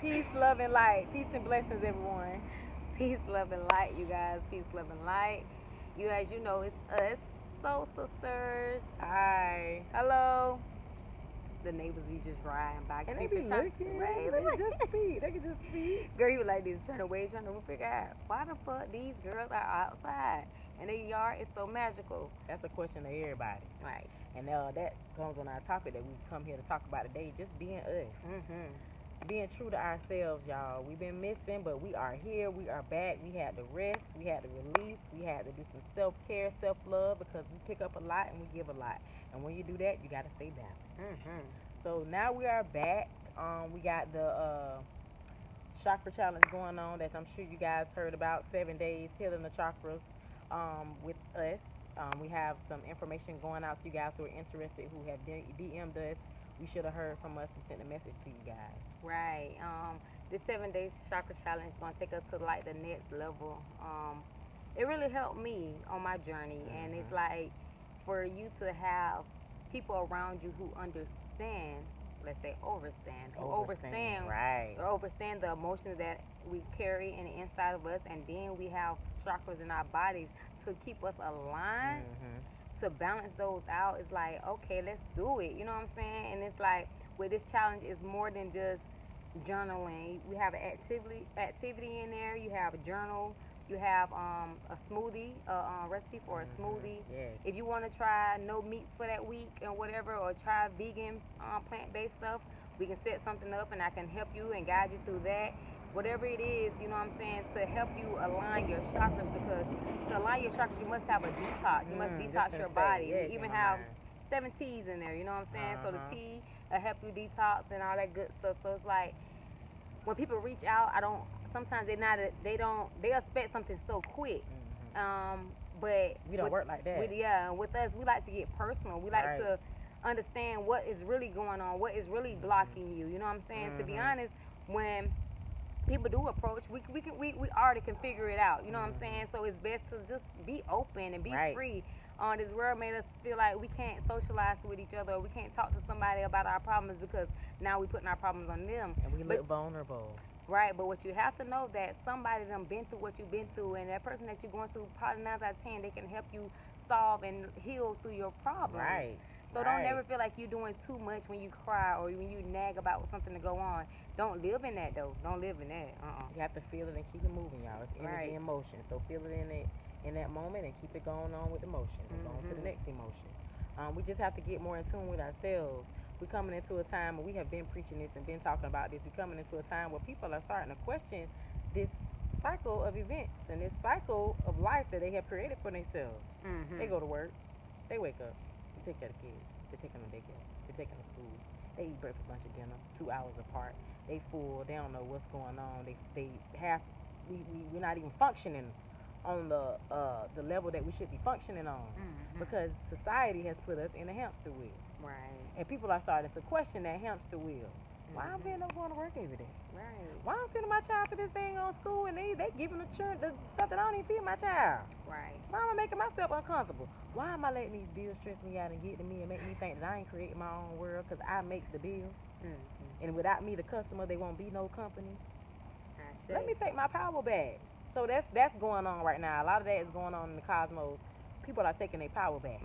Peace, love, and light. Peace and blessings, everyone. Peace, love, and light, you guys. Peace, love, and light. You guys, you know it's us, Soul Sisters. Hi. Hello. The neighbors be just riding by. And they be looking. Right, They just speak. They can just speak. Girl, you like this trying to wait, trying to figure out why the fuck these girls are outside and their yard is so magical. That's the question of everybody. Right. And that comes on our topic that we come here to talk about today, just being us. Being true to ourselves, y'all. We've been missing, but we are here. We are back. We had to rest. We had to release. We had to do some self-care, self-love, because we pick up a lot and we give a lot. And when you do that, you got to stay balanced. So now we are back. We got the chakra challenge going on that I'm sure you guys heard about. 7 days healing the chakras with us. We have some information going out to you guys who are interested, who have DM'd us. You should have heard from us and sent a message to you guys. Right. This 7 days chakra challenge is gonna take us to like the next level. It really helped me on my journey, and it's like for you to have people around you who understand, let's say overstand, right, or understand the emotions that we carry in the inside of us, and then we have chakras in our bodies to keep us aligned. To balance those out. It's like, okay, let's do it. You know what I'm saying? And it's like with this challenge, it's more than just journaling. We have an activity in there. You have a journal. You have a smoothie, recipe for a smoothie. Yes. If you want to try no meats for that week and whatever, or try vegan, plant-based stuff, we can set something up, and I can help you and guide you through that. Whatever it is, you know what I'm saying, to help you align your chakras, because to align your chakras, you must have a detox. You must detox your body. Yes, We even have 7 teas in there, you know what I'm saying? So the tea will help you detox and all that good stuff. So it's like when people reach out, sometimes they expect something so quick. But we don't work like that. With us, we like to get personal. We like to understand what is really going on, what is really blocking you. You know what I'm saying? To be honest, when people do approach, we already can figure it out. You know what I'm saying? So it's best to just be open and be free. This world made us feel like we can't socialize with each other, or we can't talk to somebody about our problems because now we're putting our problems on them. And we look vulnerable. Right, but what you have to know that somebody done been through what you've been through, and that person that you're going to, probably 9 out of 10, they can help you solve and heal through your problems. Right. So don't ever feel like you're doing too much when you cry or when you nag about something to go on. Don't live in that though. Don't live in that. You have to feel it and keep it moving, y'all. It's energy and motion. So feel it in that moment and keep it going on with emotion and go on to the next emotion. We just have to get more in tune with ourselves. We're coming into a time where we have been preaching this and been talking about this. We're coming into a time where people are starting to question this cycle of events and this cycle of life that they have created for themselves. They go to work, they wake up, they take care of kids, they take them to daycare, they take them to school, they eat breakfast, lunch, and dinner 2 hours apart. They full, they don't know what's going on. We're not even functioning on the level that we should be functioning on because society has put us in a hamster wheel. Right. And people are starting to question that hamster wheel. Why I'm being up going to work every day? Right. Why I'm sending my child to this thing on school and they giving the stuff that I don't even feed my child? Right. Why am I making myself uncomfortable? Why am I letting these bills stress me out and get to me and make me think that I ain't creating my own world because I make the bill? And without me, the customer, there won't be no company. Let me take my power back. So that's going on right now. A lot of that is going on in the cosmos. People are taking their power back.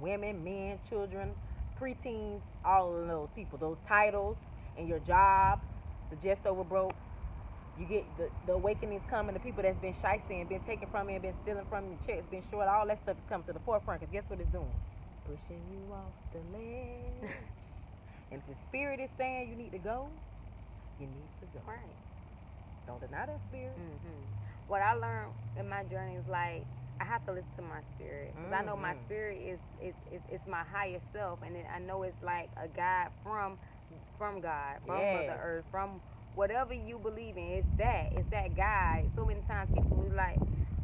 Women, men, children, preteens, all of those people, those titles and your jobs, the just over brokes. You get the awakenings coming, the people that's been shysty and been taken from you and been stealing from you, checks been short, all that stuff is coming to the forefront because guess what it's doing? Pushing you off the ledge. And if the spirit is saying you need to go, you need to go. Right. Don't deny that spirit. What I learned in my journey is like I have to listen to my spirit because I know my spirit is my higher self, and I know it's like a guide from God, from Mother Earth, from whatever you believe in. It's that guide. So many times people be like,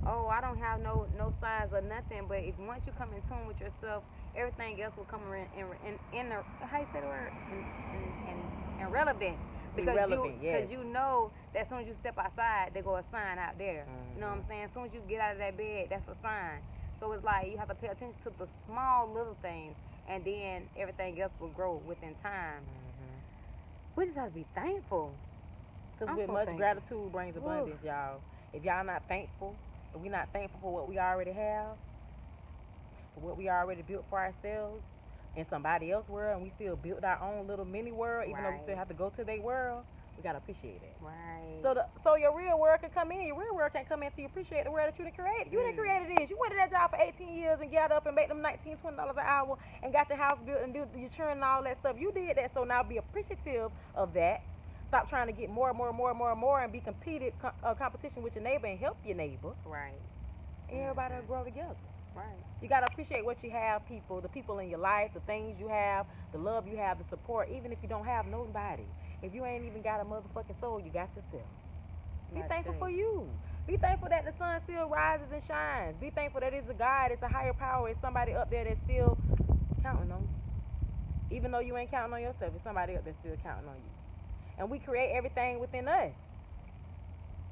oh, I don't have no signs or nothing, but if once you come in tune with yourself, everything else will come in how you say the word? Irrelevant. Because you know that as soon as you step outside, there go a sign out there. You know what I'm saying? As soon as you get out of that bed, that's a sign. So it's like you have to pay attention to the small little things, and then everything else will grow within time. We just have to be thankful. Because with much gratitude brings abundance, y'all. If y'all not thankful, if we not thankful for what we already have, for what we already built for ourselves in somebody else's world, and we still built our own little mini world, even though we still have to go to their world, we gotta appreciate it. Right. So your real world can come in. Your real world can't come in until you appreciate the world that you done created. You done created this. You went to that job for 18 years and got up and made them $19, $20 an hour and got your house built and do your churn and all that stuff. You did that. So now be appreciative of that. Stop trying to get more and be competition with your neighbor and help your neighbor. Right. And everybody will grow together. Right. You gotta appreciate what you have, people, the people in your life, the things you have, the love you have, the support, even if you don't have nobody. If you ain't even got a motherfucking soul, you got yourself. Be thankful for you. Be thankful that the sun still rises and shines. Be thankful that it's a God, it's a higher power, it's somebody up there that's still counting on you. Even though you ain't counting on yourself, it's somebody up there still counting on you. And we create everything within us.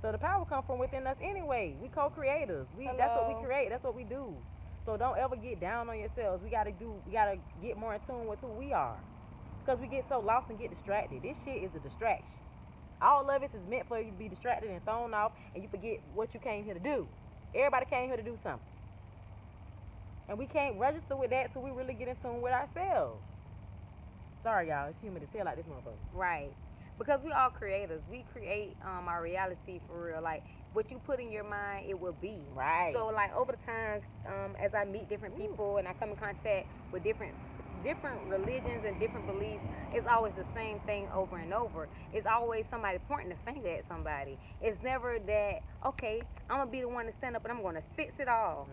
So the power comes from within us anyway. We co-creators. That's what we create. That's what we do. So don't ever get down on yourselves. We gotta get more in tune with who we are. Because we get so lost and get distracted. This shit is a distraction. All of it is meant for you to be distracted and thrown off, and you forget what you came here to do. Everybody came here to do something. And we can't register with that till we really get in tune with ourselves. Sorry, y'all. It's human to tell like this motherfucker. Right. Because we all creators. We create our reality for real. Like, what you put in your mind, it will be. Right. So, like, over the times, as I meet different people and I come in contact with different religions and different beliefs, it's always the same thing over and over. It's always somebody pointing the finger at somebody. It's never that, okay, I'm going to be the one to stand up and I'm going to fix it all.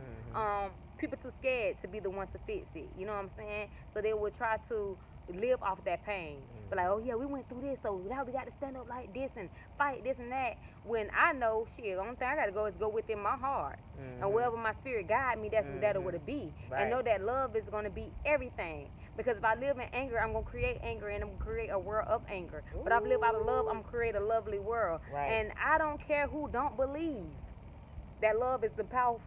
People too scared to be the one to fix it. You know what I'm saying? So they will try to live off that pain. But like, oh yeah, we went through this, so now we got to stand up like this and fight this and that. When I know, shit, the only thing I got to go is go within my heart. And wherever my spirit guide me, that's what it be. Right. And know that love is going to be everything. Because if I live in anger, I'm going to create anger and I'm going to create a world of anger. But if I live out of love, I'm going to create a lovely world. Right. And I don't care who don't believe that love is the power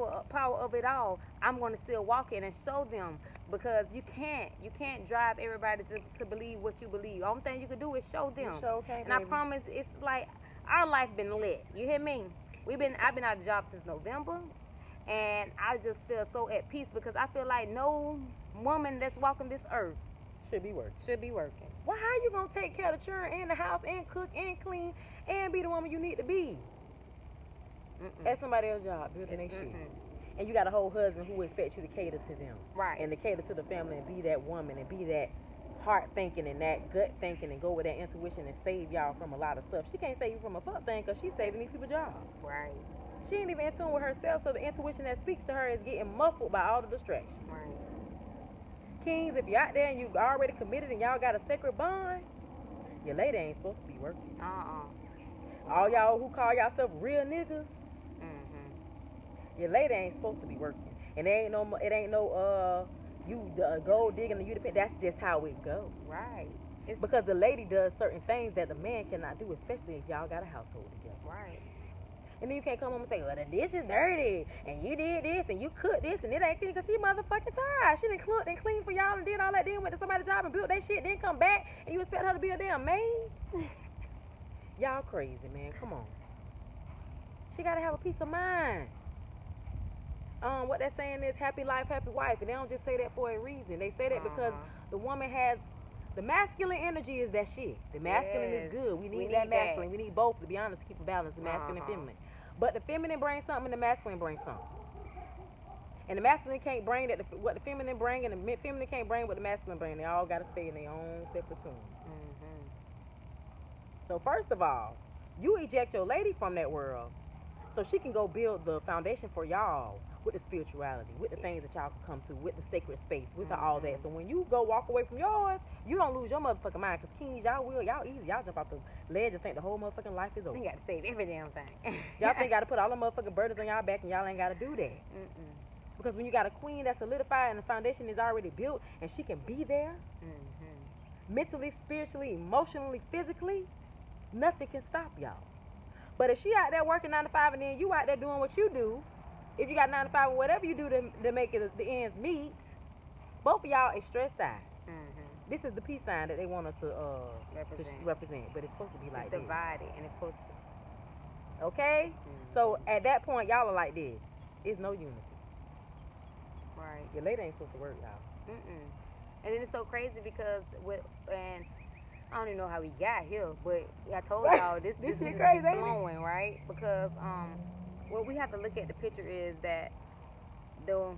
of it all. I'm going to still walk in and show them, because you can't drive everybody to believe what you believe. The only thing you can do is show them. And I promise, it's like our life been lit. You hear me? I've been out of the job since November, and I just feel so at peace because I feel like no woman that's walking this earth should be working. Well, how you gonna take care of the children and the house and cook and clean and be the woman you need to be? At somebody else's job, building their shit. And you got a whole husband who expects you to cater to them. Right. And to cater to the family and be that woman and be that heart thinking and that gut thinking and go with that intuition and save y'all from a lot of stuff. She can't save you from a fuck thing because she's saving these people's jobs. Right. She ain't even in tune with herself, so the intuition that speaks to her is getting muffled by all the distractions. Right. Kings, if you're out there and you already committed and y'all got a sacred bond, your lady ain't supposed to be working. All y'all who call yourself real niggas, your lady ain't supposed to be working. And it ain't no you gold digging and you depend. That's just how it goes. Right. Because the lady does certain things that the man cannot do, especially if y'all got a household together. Right. And then you can't come home and say, well, the dish is dirty, and you did this, and you cooked this, and it ain't clean because she motherfucking tired. She done cooked and cleaned for y'all and did all that, then went to somebody's job and built that shit, then come back, and you expect her to be a damn maid? Y'all crazy, man. Come on. She got to have a peace of mind. What they're saying is happy life, happy wife. And they don't just say that for a reason. They say that because the woman has, the masculine energy is that shit. The masculine is good. We need that masculine. We need both, to be honest, to keep a balance, the masculine and feminine. But the feminine brings something and the masculine brings something. And the masculine can't bring what the feminine bring, and the feminine can't bring what the masculine bring. They all got to stay in their own separate tune. So first of all, you eject your lady from that world so she can go build the foundation for y'all with the spirituality, with the things that y'all can come to, with the sacred space, with the all that. So when you go walk away from yours, you don't lose your motherfucking mind, because kings, y'all easy. Y'all jump off the ledge and think the whole motherfucking life is over. You got to save every damn thing. Y'all think got to put all the motherfucking burdens on y'all back, and y'all ain't got to do that. Because when you got a queen that's solidified and the foundation is already built and she can be there, mentally, spiritually, emotionally, physically, nothing can stop y'all. But if she out there working 9 to 5 and then you out there doing what you do, if you got 9 to 5 or whatever you do to make it the ends meet, both of y'all is stressed out. this is the peace sign that they want us to represent, but it's supposed to be like it's divided, and it's supposed to. Okay, so at that point, y'all are like this. It's no unity. Right. Your lady ain't supposed to work, y'all. And then it's so crazy because and I don't even know how we got here, but I told y'all this shit crazy, is blowing, right? Because what we have to look at the picture is that the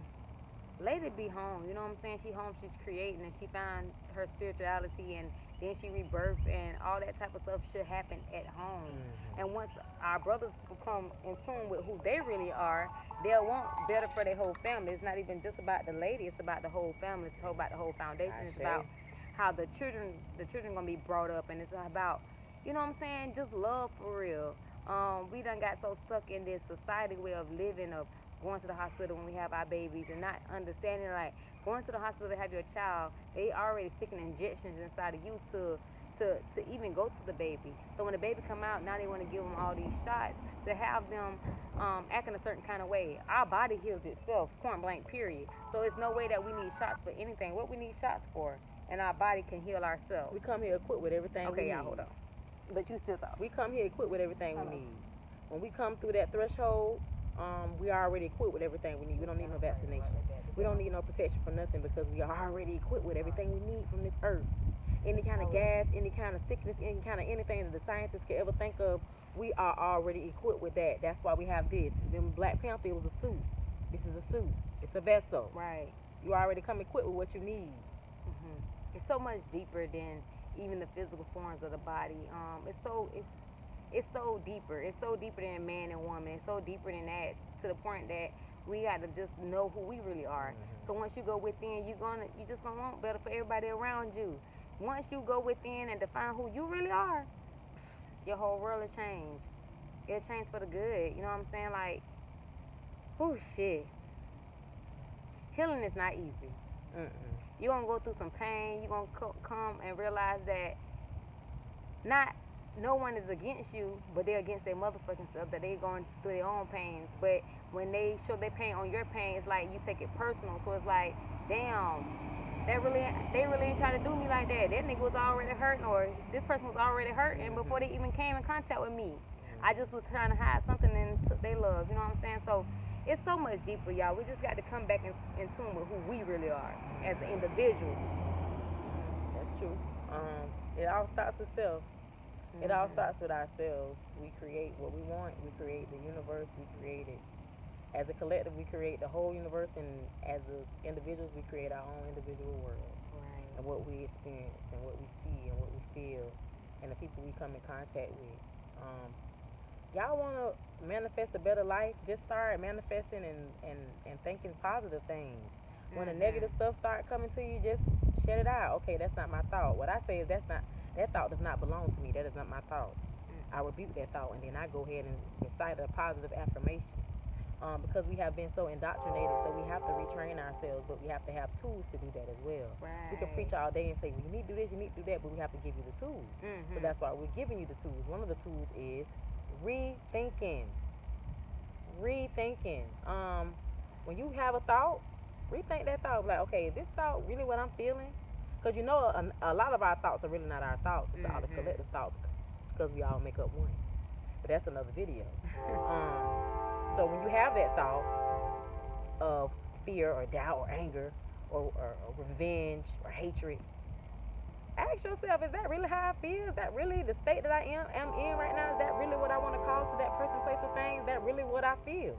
lady be home, you know what I'm saying? She home, she's creating, and she found her spirituality, and then she rebirthed, and all that type of stuff should happen at home. And once our brothers become in tune with who they really are, they'll want better for their whole family. It's not even just about the lady, it's about the whole family, it's about the whole foundation. It's about how the children gonna be brought up, and it's about, you know what I'm saying, just love for real. We done got so stuck in this society way of living, of going to the hospital when we have our babies, and not understanding, like, going to the hospital to have your child, they already sticking injections inside of you to even go to the baby. So when the baby come out, now they want to give them all these shots to have them acting a certain kind of way. Our body heals itself, point blank, period. So it's no way that we need shots for anything. What we need shots for, and our body can heal ourselves. We come here equipped with everything we need. Okay, y'all, hold on. But you still talk. We come here equipped with everything we need. When we come through that threshold, we are already equipped with everything we need. We don't need no vaccination. We don't need no protection for nothing, because we are already equipped with everything we need from this earth. Any kind of gas, any kind of sickness, any kind of anything that the scientists could ever think of, we are already equipped with that. That's why we have this. Then Black Panther, it was a suit. This is a suit. It's a vessel. Right. You already come equipped with what you need. It's so much deeper than even the physical forms of the body. It's so deeper. It's so deeper than man and woman. It's so deeper than that, to the point that we got to just know who we really are. So once you go within, you just gonna want better for everybody around you. Once you go within and define who you really are, your whole world will change. It'll change for the good. You know what I'm saying? Like, oh shit. Healing is not easy. You're going to go through some pain. You're going to come and realize that no one is against you, but they're against their motherfucking self, that they're going through their own pains. But when they show their pain on your pain, it's like you take it personal. So it's like, damn, they really ain't trying to do me like that. That nigga was already hurting, or this person was already hurting before they even came in contact with me. I just was trying to hide something and took their love. You know what I'm saying? So it's so much deeper, y'all. We just got to come back in tune with who we really are as an individual. That's true. It all starts with self. It all starts with ourselves. We create what we want. We create the universe. We create it. As a collective, we create the whole universe, and as individuals, we create our own individual worlds. Right. And what we experience, and what we see, and what we feel, and the people we come in contact with. Y'all want to manifest a better life? Just start manifesting and thinking positive things. When the negative stuff start coming to you, just shut it out. Okay, that's not my thought. What I say is that thought does not belong to me. That is not my thought. I rebuke that thought, and then I go ahead and recite a positive affirmation. Because we have been so indoctrinated, so we have to retrain ourselves, but we have to have tools to do that as well. Right. We can preach all day and say, well, you need to do this, you need to do that, but we have to give you the tools. So that's why we're giving you the tools. One of the tools is rethinking. When you have a thought, rethink that thought. Like, okay, is this thought really what I'm feeling? Because you know, a lot of our thoughts are really not our thoughts. It's all the collective thought, because we all make up one. But that's another video. So when you have that thought of fear or doubt or anger or revenge or hatred, ask yourself, is that really how I feel? Is that really the state that I am in right now? Is that really what I want to cause to that person, place, or thing? Is that really what I feel?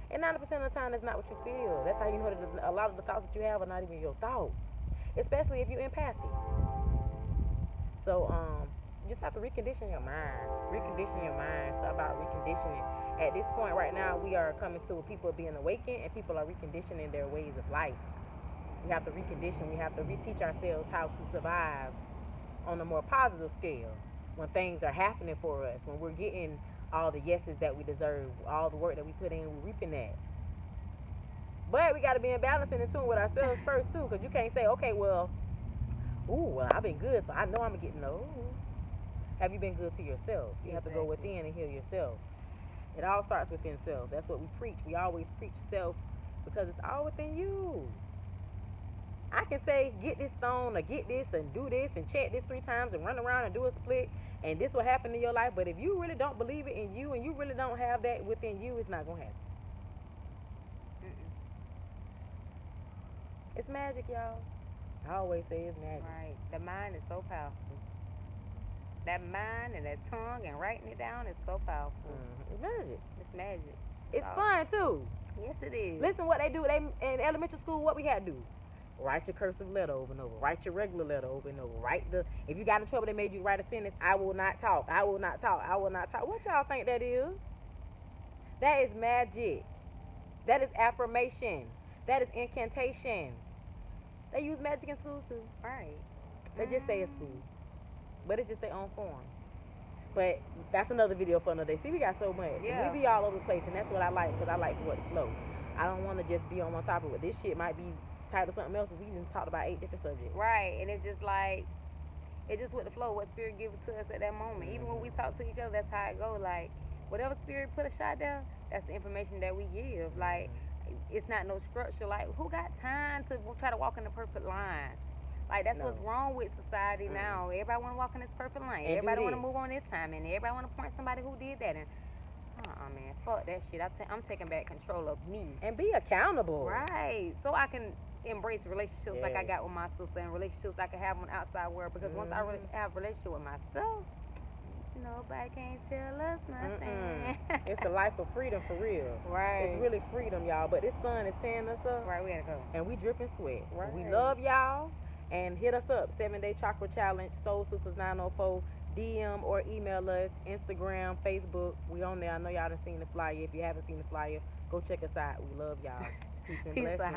And 90% of the time, that's not what you feel. That's how you know that a lot of the thoughts that you have are not even your thoughts, especially if you're empathic. So you just have to recondition your mind. Recondition your mind. It's about reconditioning. At this point right now, we are coming to people being awakened, and people are reconditioning their ways of life. We have to recondition. We have to reteach ourselves how to survive on a more positive scale when things are happening for us, when we're getting all the yeses that we deserve, all the work that we put in, we're reaping that. But we got to be in balance and in tune with ourselves first, too, because you can't say, okay, well, I've been good, so I know I'm going to get no. Have you been good to yourself? You have to go within and heal yourself. It all starts within self. That's what we preach. We always preach self because it's all within you. I can say get this stone or get this and do this and chant this 3 times and run around and do a split and this will happen in your life. But if you really don't believe it in you and you really don't have that within you, it's not gonna happen. Mm-mm. It's magic, y'all. I always say it's magic. Right. The mind is so powerful. That mind and that tongue and writing it down is so powerful. It's magic. It's magic. It's So, fun too. Yes, it is. Listen what they do. They in elementary school, what we had to do. Write your cursive letter over and over. Write your regular letter over and over. If you got in trouble, they made you write a sentence. I will not talk. I will not talk. I will not talk. What y'all think that is? That is magic. That is affirmation. That is incantation. They use magic in schools too. Right. They just say it's school. But it's just their own form. But that's another video for another day. See, we got so much. Yeah. We be all over the place, and that's what I like, because I like for it to flow. I don't want to just be on one topic, but this shit might be titled something else, but we done talked about 8 different subjects. Right. And it's just like, it's just with the flow, what spirit give it to us at that moment. Even when we talk to each other, that's how it go. Like, whatever spirit put a shot there, that's the information that we give. Like, it's not no structure. Like, who got time to try to walk in the perfect line? Like, that's what's wrong with society now. Everybody want to walk in this perfect line. And everybody do want to this. move on this time. And everybody want to point somebody who did that. And, man, fuck that shit. I'm taking back control of me. And be accountable. Right. So I can embrace relationships like I Yes. got with my sister and relationships I can have on the outside world. Because once I have a relationship with myself, nobody can tell us nothing. It's a life of freedom for real. Right. It's really freedom, y'all. But this sun is tearing us up. Right, we gotta go. And we dripping sweat. Right. We love y'all. And hit us up, 7-Day Chakra Challenge, Soul Sisters 904. DM or email us, Instagram, Facebook. We on there. I know y'all done seen the flyer. If you haven't seen the flyer, go check us out. We love y'all. Peace and Peace blessings. out.